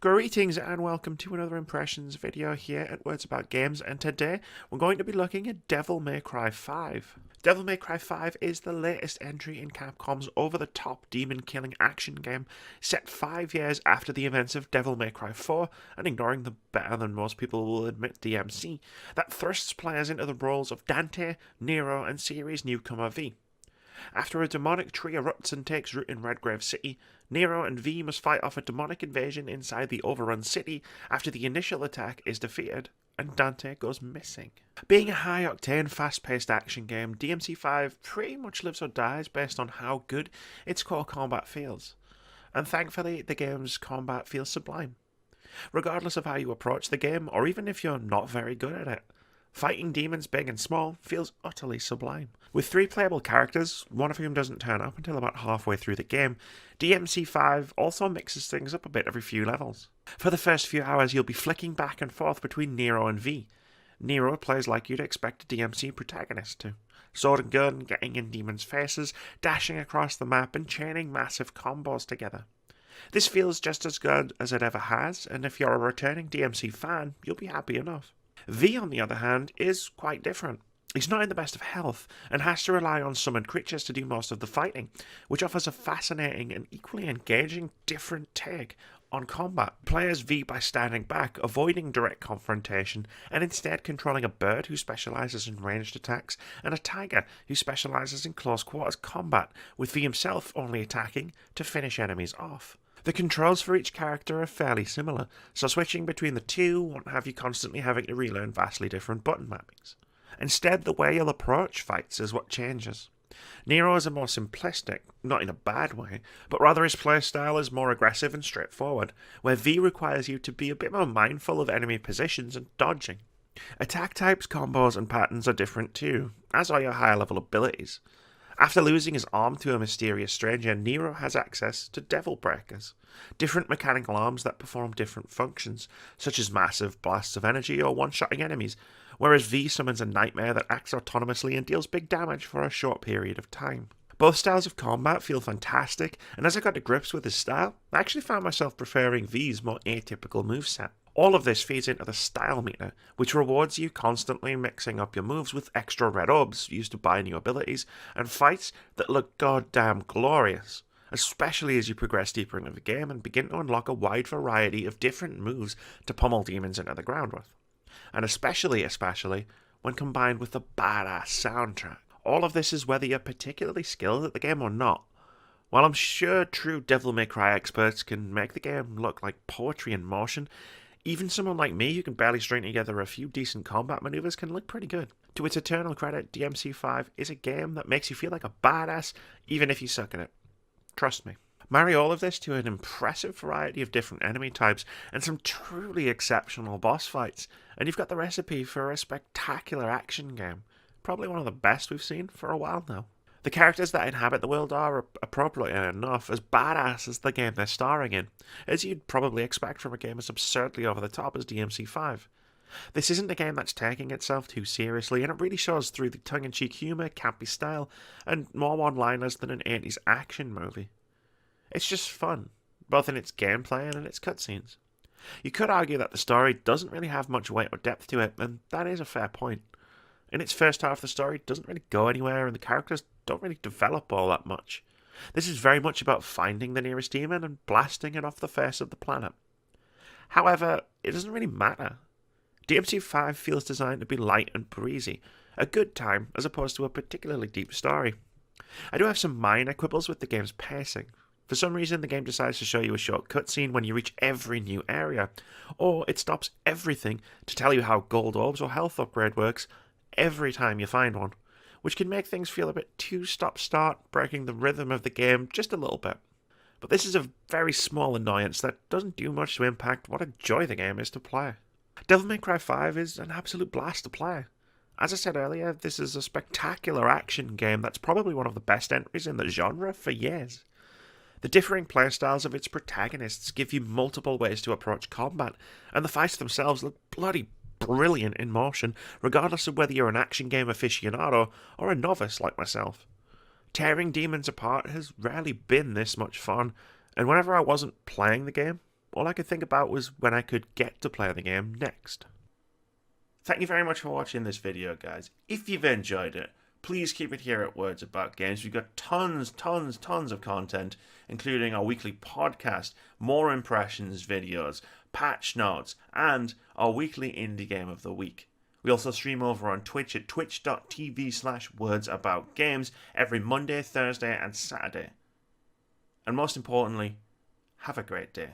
Greetings and welcome to another impressions video here at Words About Games, and today we're going to be looking at Devil May Cry 5. Devil May Cry 5 is the latest entry in Capcom's over-the-top demon-killing action game, set 5 years after the events of Devil May Cry 4, and ignoring the better-than-most people will admit DMC, that thrusts players into the roles of Dante, Nero, and series newcomer V. After a demonic tree erupts and takes root in Redgrave City, Nero and V must fight off a demonic invasion inside the overrun city after the initial attack is defeated and Dante goes missing. Being a high-octane, fast-paced action game, DMC5 pretty much lives or dies based on how good its core combat feels. And thankfully, the game's combat feels sublime. Regardless of how you approach the game, or even if you're not very good at it, fighting demons big and small feels utterly sublime. With 3 playable characters, one of whom doesn't turn up until about halfway through the game, DMC5 also mixes things up a bit every few levels. For the first few hours you'll be flicking back and forth between Nero and V. Nero plays like you'd expect a DMC protagonist to. Sword and gun, getting in demons' faces, dashing across the map and chaining massive combos together. This feels just as good as it ever has, and if you're a returning DMC fan, you'll be happy enough. V, on the other hand, is quite different. He's not in the best of health, and has to rely on summoned creatures to do most of the fighting, which offers a fascinating and equally engaging different take on combat. Players V by standing back, avoiding direct confrontation, and instead controlling a bird who specialises in ranged attacks, and a tiger who specialises in close quarters combat, with V himself only attacking to finish enemies off. The controls for each character are fairly similar, so switching between the two won't have you constantly having to relearn vastly different button mappings. Instead, the way you'll approach fights is what changes. Nero is a more simplistic, not in a bad way, but rather his playstyle is more aggressive and straightforward, where V requires you to be a bit more mindful of enemy positions and dodging. Attack types, combos, and patterns are different too, as are your higher level abilities. After losing his arm to a mysterious stranger, Nero has access to Devil Breakers, different mechanical arms that perform different functions, such as massive blasts of energy or one-shotting enemies, whereas V summons a nightmare that acts autonomously and deals big damage for a short period of time. Both styles of combat feel fantastic, and as I got to grips with his style, I actually found myself preferring V's more atypical moveset. All of this feeds into the style meter, which rewards you constantly mixing up your moves with extra red orbs used to buy new abilities, and fights that look goddamn glorious, especially as you progress deeper into the game and begin to unlock a wide variety of different moves to pummel demons into the ground with. And especially when combined with the badass soundtrack. All of this is whether you're particularly skilled at the game or not. While I'm sure true Devil May Cry experts can make the game look like poetry in motion, even someone like me who can barely string together a few decent combat maneuvers can look pretty good. To its eternal credit, DMC5 is a game that makes you feel like a badass even if you suck at it. Trust me. Marry all of this to an impressive variety of different enemy types and some truly exceptional boss fights, and you've got the recipe for a spectacular action game. Probably one of the best we've seen for a while now. The characters that inhabit the world are, appropriately enough, as badass as the game they're starring in, as you'd probably expect from a game as absurdly over the top as DMC5. This isn't a game that's taking itself too seriously, and it really shows through the tongue-in-cheek humour, campy style, and more one-liners than an 80s action movie. It's just fun, both in its gameplay and in its cutscenes. You could argue that the story doesn't really have much weight or depth to it, and that is a fair point. In its first half, the story doesn't really go anywhere, and the characters don't really develop all that much. This is very much about finding the nearest demon and blasting it off the face of the planet. However, it doesn't really matter. DMC5 feels designed to be light and breezy, a good time as opposed to a particularly deep story. I do have some minor quibbles with the game's pacing. For some reason, the game decides to show you a short cutscene when you reach every new area, or it stops everything to tell you how gold orbs or health upgrade works every time you find one, which can make things feel a bit too stop-start, breaking the rhythm of the game just a little bit. But this is a very small annoyance that doesn't do much to impact what a joy the game is to play. Devil May Cry 5 is an absolute blast to play. As I said earlier, this is a spectacular action game that's probably one of the best entries in the genre for years. The differing playstyles of its protagonists give you multiple ways to approach combat, and the fights themselves look bloody brilliant in motion, regardless of whether you're an action game aficionado or a novice like myself. Tearing demons apart has rarely been this much fun, and whenever I wasn't playing the game, all I could think about was when I could get to play the game next. Thank you very much for watching this video, guys. If you've enjoyed it, please keep it here at Words About Games. We've got tons of content, including our weekly podcast, more impressions videos, patch notes, and our weekly indie game of the week. We also stream over on Twitch at twitch.tv/wordsaboutgames every Monday, Thursday, and Saturday. And most importantly, have a great day.